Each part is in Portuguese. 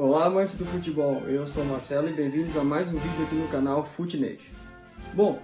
Olá, amantes do futebol, eu sou o Marcelo e bem-vindos a mais um vídeo aqui no canal FutNation. Bom,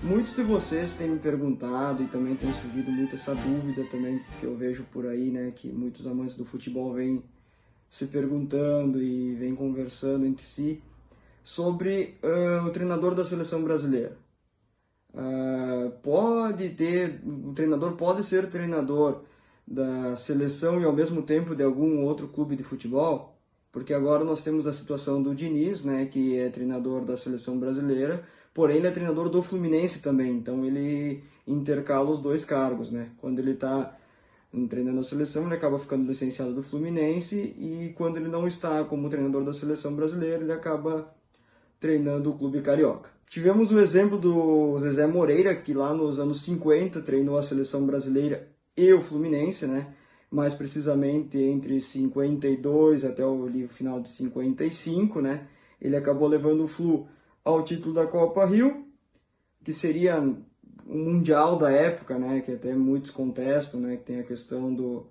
muitos de vocês têm me perguntado e também tem surgido muito essa dúvida também que eu vejo por aí, né, que muitos amantes do futebol vêm se perguntando e vêm conversando entre si sobre o treinador da seleção brasileira. O treinador pode ser treinador da seleção e ao mesmo tempo de algum outro clube de futebol? Porque agora nós temos a situação do Diniz, né, que é treinador da seleção brasileira, porém ele é treinador do Fluminense também, então ele intercala os dois cargos, né? Quando ele está treinando a seleção, ele acaba ficando licenciado do Fluminense e quando ele não está como treinador da seleção brasileira, ele acaba treinando o clube carioca. Tivemos o exemplo do Zezé Moreira, que lá nos anos 50 treinou a seleção brasileira e o Fluminense, né? Mais precisamente entre 52 até o final de 55, né? Ele acabou levando o Flu ao título da Copa Rio, que seria um mundial da época, né? Que até muitos contestam, né? Que tem a questão do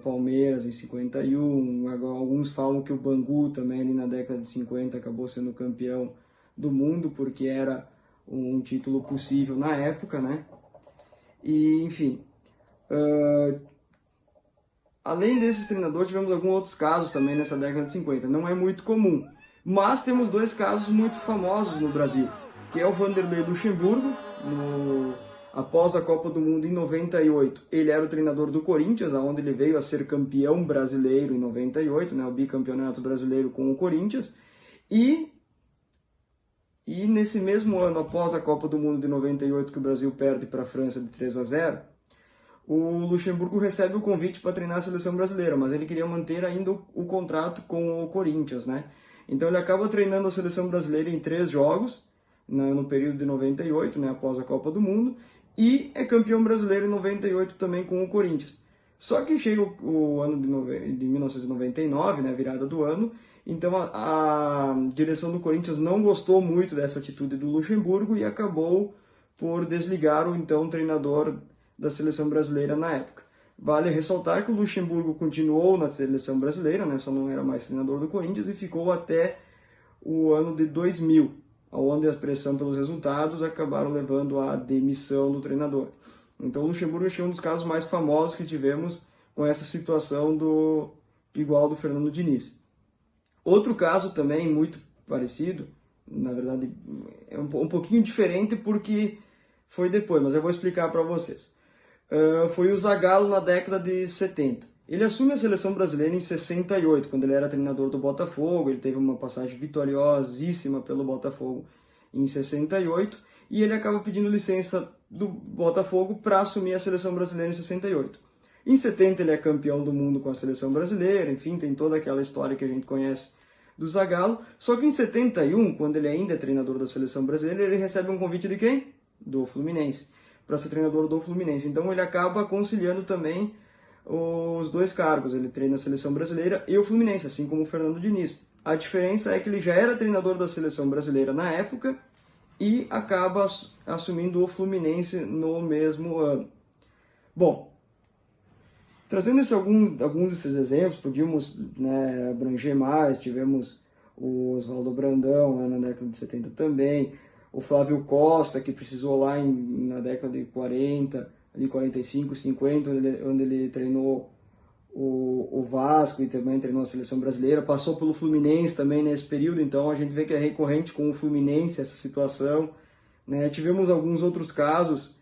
Palmeiras em 51, alguns falam que o Bangu também ali na década de 50 acabou sendo campeão do mundo, porque era um título possível na época, né? E, enfim, além desses treinadores, tivemos alguns outros casos também nessa década de 50. Não é muito comum, mas temos dois casos muito famosos no Brasil, que é o Vanderlei Luxemburgo, após a Copa do Mundo em 98. Ele era o treinador do Corinthians, onde ele veio a ser campeão brasileiro em 98, né, o bicampeonato brasileiro com o Corinthians. E nesse mesmo ano, após a Copa do Mundo de 98, que o Brasil perde para a França de 3-0, o Luxemburgo recebe o convite para treinar a seleção brasileira, mas ele queria manter ainda o contrato com o Corinthians, né? Então ele acaba treinando a seleção brasileira em 3 jogos, no período de 98, né, após a Copa do Mundo, e é campeão brasileiro em 98 também com o Corinthians. Só que chega o ano de 1999, né, virada do ano, então a direção do Corinthians não gostou muito dessa atitude do Luxemburgo e acabou por desligar o então treinador da seleção brasileira na época. Vale ressaltar que o Luxemburgo continuou na seleção brasileira, né, só não era mais treinador do Corinthians e ficou até o ano de 2000, onde a pressão pelos resultados acabaram levando à demissão do treinador. Então o Luxemburgo é um dos casos mais famosos que tivemos com essa situação igual do Fernando Diniz. Outro caso também muito parecido, na verdade é um pouquinho diferente porque foi depois, mas eu vou explicar para vocês. Foi o Zagallo na década de 70. Ele assume a seleção brasileira em 68, quando ele era treinador do Botafogo. Ele teve uma passagem vitoriosíssima pelo Botafogo em 68 e ele acaba pedindo licença do Botafogo para assumir a seleção brasileira em 68. Em 70 ele é campeão do mundo com a seleção brasileira, enfim, tem toda aquela história que a gente conhece do Zagallo. Só que em 71, quando ele ainda é treinador da seleção brasileira, ele recebe um convite de quem? Do Fluminense, para ser treinador do Fluminense. Então ele acaba conciliando também os dois cargos, ele treina a seleção brasileira e o Fluminense, assim como o Fernando Diniz. A diferença é que ele já era treinador da seleção brasileira na época e acaba assumindo o Fluminense no mesmo ano. Bom, trazendo alguns desses exemplos, podíamos, né, abranger mais. Tivemos o Oswaldo Brandão lá na década de 70 também, o Flávio Costa, que precisou lá na década de 40, ali 45, 50, onde ele treinou o Vasco e também treinou a seleção brasileira, passou pelo Fluminense também nesse período, então a gente vê que é recorrente com o Fluminense essa situação, né? Tivemos alguns outros casos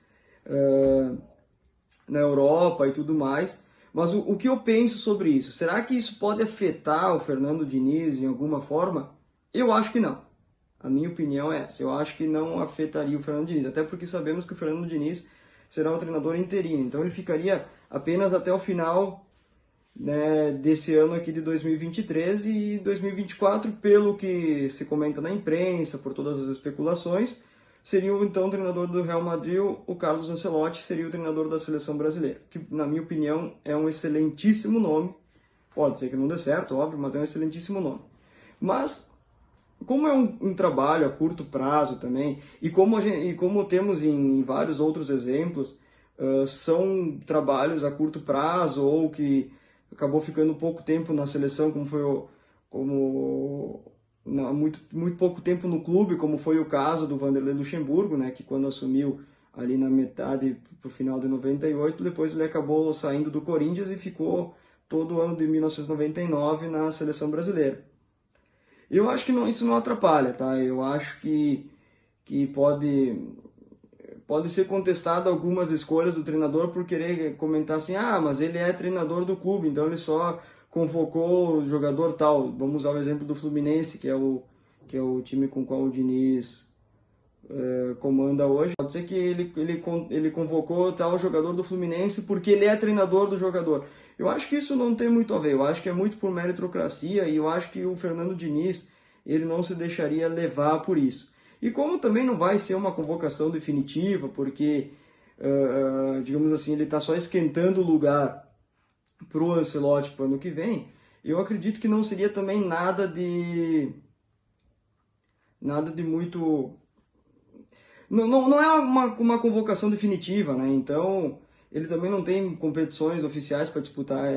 na Europa e tudo mais, mas o que eu penso sobre isso? Será que isso pode afetar o Fernando Diniz em alguma forma? Eu acho que não. A minha opinião é essa. Eu acho que não afetaria o Fernando Diniz, até porque sabemos que o Fernando Diniz será um treinador interino, então ele ficaria apenas até o final, né, desse ano aqui de 2023 e 2024, pelo que se comenta na imprensa, por todas as especulações, seria então o treinador do Real Madrid, o Carlos Ancelotti, seria o treinador da seleção brasileira, que na minha opinião é um excelentíssimo nome. Pode ser que não dê certo, óbvio, mas é um excelentíssimo nome. Mas como é um trabalho a curto prazo também, e como temos em vários outros exemplos, são trabalhos a curto prazo ou que acabou ficando pouco tempo na seleção, como foi muito pouco tempo no clube, como foi o caso do Vanderlei Luxemburgo, né, que quando assumiu ali na metade para o final de 98, depois ele acabou saindo do Corinthians e ficou todo o ano de 1999 na seleção brasileira. Eu acho que isso não atrapalha, tá? Eu acho que pode ser contestado algumas escolhas do treinador por querer comentar assim, mas ele é treinador do clube, então ele só convocou o jogador tal. Vamos usar o exemplo do Fluminense, que é o time com o qual o Diniz comanda hoje. Pode ser que ele convocou tal jogador do Fluminense porque ele é treinador do jogador. Eu acho que isso não tem muito a ver, eu acho que é muito por meritocracia e eu acho que o Fernando Diniz ele não se deixaria levar por isso. E como também não vai ser uma convocação definitiva, porque, digamos assim, ele está só esquentando o lugar para o Ancelotti para o ano que vem, eu acredito que não seria também nada de muito... Não é uma convocação definitiva, né? Então, ele também não tem competições oficiais para disputar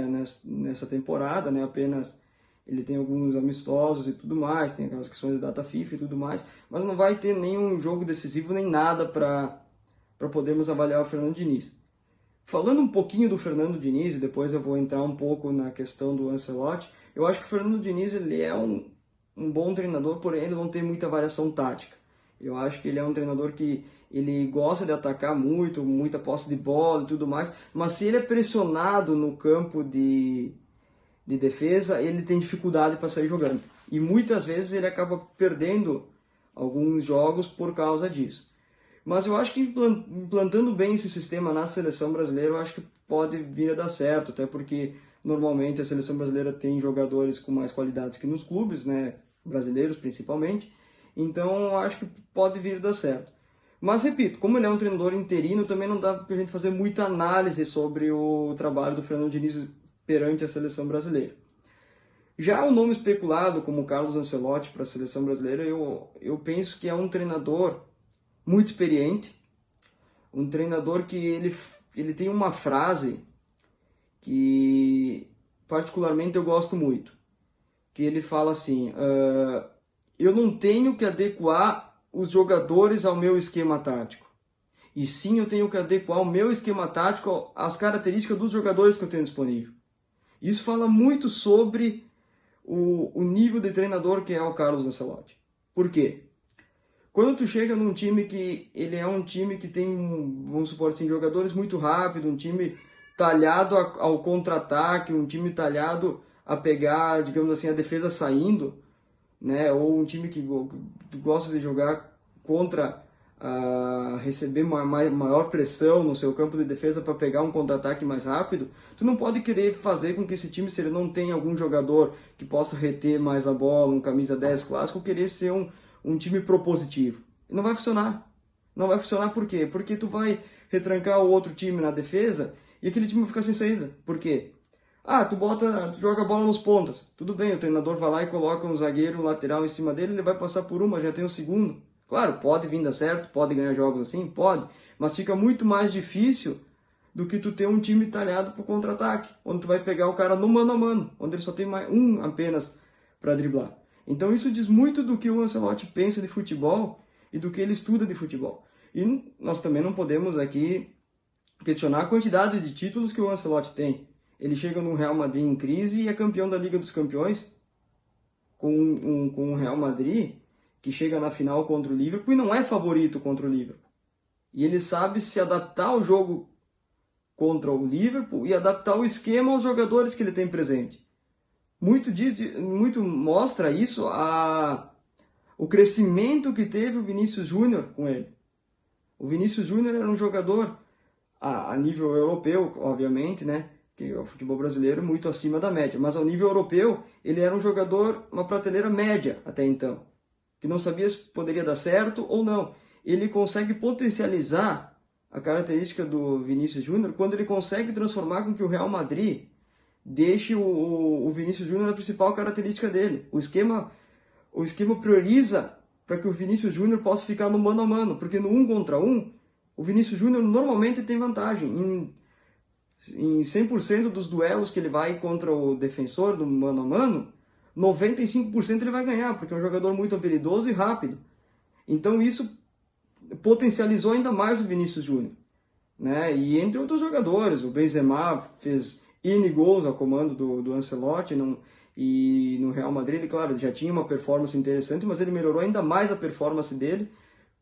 nessa temporada, né? Apenas ele tem alguns amistosos e tudo mais, tem aquelas questões de data FIFA e tudo mais, mas não vai ter nenhum jogo decisivo nem nada para podermos avaliar o Fernando Diniz. Falando um pouquinho do Fernando Diniz, e depois eu vou entrar um pouco na questão do Ancelotti, eu acho que o Fernando Diniz ele é um bom treinador, porém ele não tem muita variação tática. Eu acho que ele é um treinador que ele gosta de atacar muito, muita posse de bola e tudo mais, mas se ele é pressionado no campo de defesa, ele tem dificuldade para sair jogando. E muitas vezes ele acaba perdendo alguns jogos por causa disso. Mas eu acho que implantando bem esse sistema na seleção brasileira, eu acho que pode vir a dar certo, até porque normalmente a seleção brasileira tem jogadores com mais qualidades que nos clubes, né, brasileiros principalmente, então eu acho que pode vir a dar certo. Mas repito, como ele é um treinador interino, também não dá pra gente fazer muita análise sobre o trabalho do Fernando Diniz perante a seleção brasileira. Já o nome especulado como Carlos Ancelotti para a seleção brasileira, eu penso que é um treinador muito experiente, um treinador que ele tem uma frase que particularmente eu gosto muito, que ele fala assim, eu não tenho que adequar os jogadores ao meu esquema tático, e sim eu tenho que adequar o meu esquema tático às características dos jogadores que eu tenho disponível. Isso fala muito sobre o nível de treinador que é o Carlos Ancelotti. Por quê? Quando tu chega num time que ele é um time que tem, vamos supor assim, jogadores muito rápidos, um time talhado ao contra-ataque, um time talhado a pegar, digamos assim, a defesa saindo, né? Ou um time que gosta de jogar contra, receber maior pressão no seu campo de defesa para pegar um contra-ataque mais rápido, tu não pode querer fazer com que esse time, se ele não tem algum jogador que possa reter mais a bola, um camisa 10 clássico, querer ser um time propositivo. Não vai funcionar. Não vai funcionar por quê? Porque tu vai retrancar o outro time na defesa e aquele time vai ficar sem saída. Por quê? Tu joga a bola nos pontas. Tudo bem, o treinador vai lá e coloca um zagueiro lateral em cima dele, ele vai passar por uma, já tem o segundo. Claro, pode vir dar certo, pode ganhar jogos assim, pode, mas fica muito mais difícil do que tu ter um time talhado para o contra-ataque, onde tu vai pegar o cara no mano a mano, onde ele só tem um apenas para driblar. Então isso diz muito do que o Ancelotti pensa de futebol e do que ele estuda de futebol. E nós também não podemos aqui questionar a quantidade de títulos que o Ancelotti tem. Ele chega no Real Madrid em crise e é campeão da Liga dos Campeões com o Real Madrid, que chega na final contra o Liverpool e não é favorito contra o Liverpool. E ele sabe se adaptar ao jogo contra o Liverpool e adaptar o esquema aos jogadores que ele tem presente. Muito mostra isso o crescimento que teve o Vinícius Júnior com ele. O Vinícius Júnior era um jogador a nível europeu, obviamente, né? Que é o futebol brasileiro muito acima da média. Mas ao nível europeu, ele era um jogador, uma prateleira média até então, que não sabia se poderia dar certo ou não. Ele consegue potencializar a característica do Vinícius Júnior quando ele consegue transformar com que o Real Madrid deixe o Vinícius Júnior a principal característica dele. O esquema prioriza para que o Vinícius Júnior possa ficar no mano a mano, porque no 1 contra 1, o Vinícius Júnior normalmente tem vantagem. Em 100% dos duelos que ele vai contra o defensor do mano a mano, 95% ele vai ganhar, porque é um jogador muito habilidoso e rápido. Então isso potencializou ainda mais o Vinícius Júnior, né? E entre outros jogadores, o Benzema fez N gols ao comando do Ancelotti, e no Real Madrid, ele, claro, já tinha uma performance interessante, mas ele melhorou ainda mais a performance dele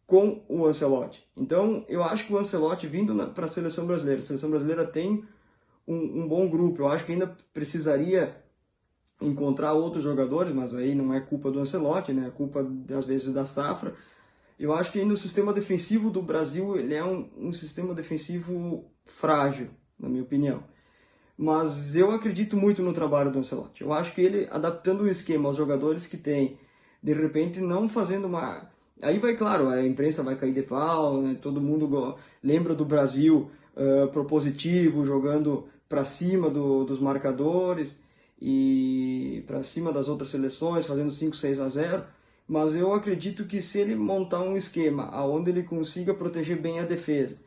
com o Ancelotti. Então, eu acho que o Ancelotti vindo para a seleção brasileira tem um bom grupo. Eu acho que ainda precisaria encontrar outros jogadores, mas aí não é culpa do Ancelotti, né? É culpa, às vezes, da safra. Eu acho que no sistema defensivo do Brasil, ele é um sistema defensivo frágil, na minha opinião. Mas eu acredito muito no trabalho do Ancelotti. Eu acho que ele, adaptando o esquema aos jogadores que tem, de repente não fazendo uma... Aí vai, claro, a imprensa vai cair de pau, né? Todo mundo lembra do Brasil propositivo, jogando para cima dos marcadores e para cima das outras seleções, fazendo 5-6-0. Mas eu acredito que se ele montar um esquema onde ele consiga proteger bem a defesa,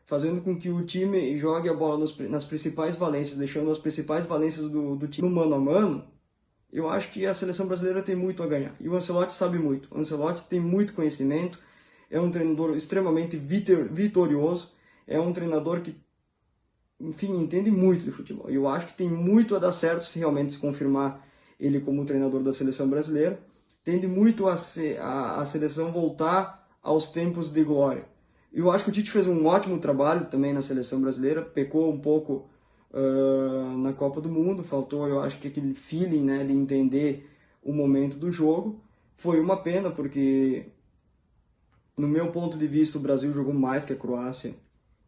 fazendo com que o time jogue a bola nas principais valências, deixando as principais valências do time no mano a mano, eu acho que a seleção brasileira tem muito a ganhar. E o Ancelotti sabe muito. O Ancelotti tem muito conhecimento, é um treinador extremamente vitorioso, é um treinador que, enfim, entende muito de futebol. E eu acho que tem muito a dar certo se realmente se confirmar ele como treinador da seleção brasileira. Tende muito a seleção voltar aos tempos de glória. Eu acho que o Tite fez um ótimo trabalho também na seleção brasileira, pecou um pouco na Copa do Mundo, faltou, eu acho que aquele feeling, né, de entender o momento do jogo. Foi uma pena, porque, no meu ponto de vista, o Brasil jogou mais que a Croácia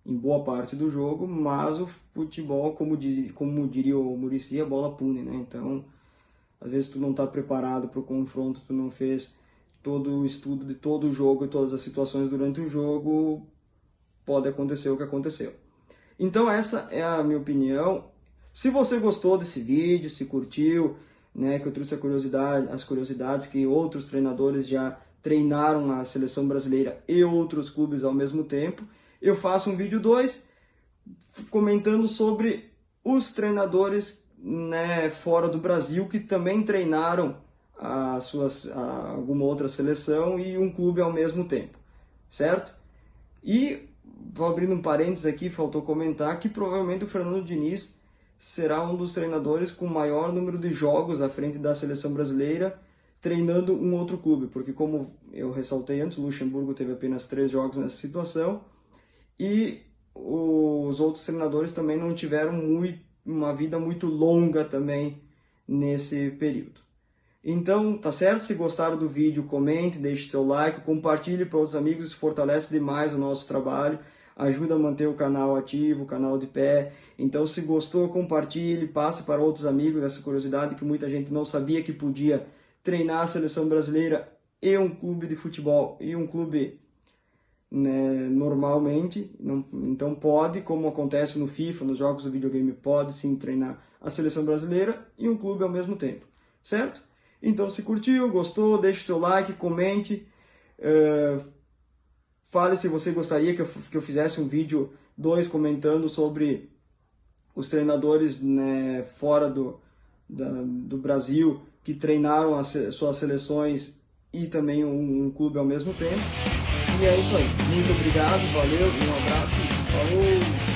em boa parte do jogo, mas o futebol, como diria o Muricy, a bola pune, né? Então, às vezes tu não está preparado para o confronto, tu não fez todo o estudo de todo o jogo e todas as situações durante o jogo, pode acontecer o que aconteceu. Então essa é a minha opinião. Se você gostou desse vídeo, se curtiu, né, que eu trouxe as curiosidades que outros treinadores já treinaram a seleção brasileira e outros clubes ao mesmo tempo, eu faço um vídeo 2 comentando sobre os treinadores, né, fora do Brasil que também treinaram alguma outra seleção e um clube ao mesmo tempo, certo? E vou abrindo um parênteses aqui, faltou comentar que provavelmente o Fernando Diniz será um dos treinadores com maior número de jogos à frente da seleção brasileira treinando um outro clube, porque como eu ressaltei antes, o Luxemburgo teve apenas 3 jogos nessa situação e os outros treinadores também não tiveram uma vida muito longa também nesse período. Então, tá certo? Se gostaram do vídeo, comente, deixe seu like, compartilhe para outros amigos, isso fortalece demais o nosso trabalho, ajuda a manter o canal ativo, o canal de pé. Então, se gostou, compartilhe, passe para outros amigos essa curiosidade que muita gente não sabia que podia treinar a seleção brasileira e um clube de futebol e um clube, né, normalmente. Então pode, como acontece no FIFA, nos jogos do videogame, pode sim treinar a seleção brasileira e um clube ao mesmo tempo, certo? Então, se curtiu, gostou, deixe seu like, comente, fale se você gostaria que eu fizesse um vídeo 2 comentando sobre os treinadores, né, fora do Brasil que treinaram as suas seleções e também um clube ao mesmo tempo. E é isso aí. Muito obrigado, valeu, um abraço, falou!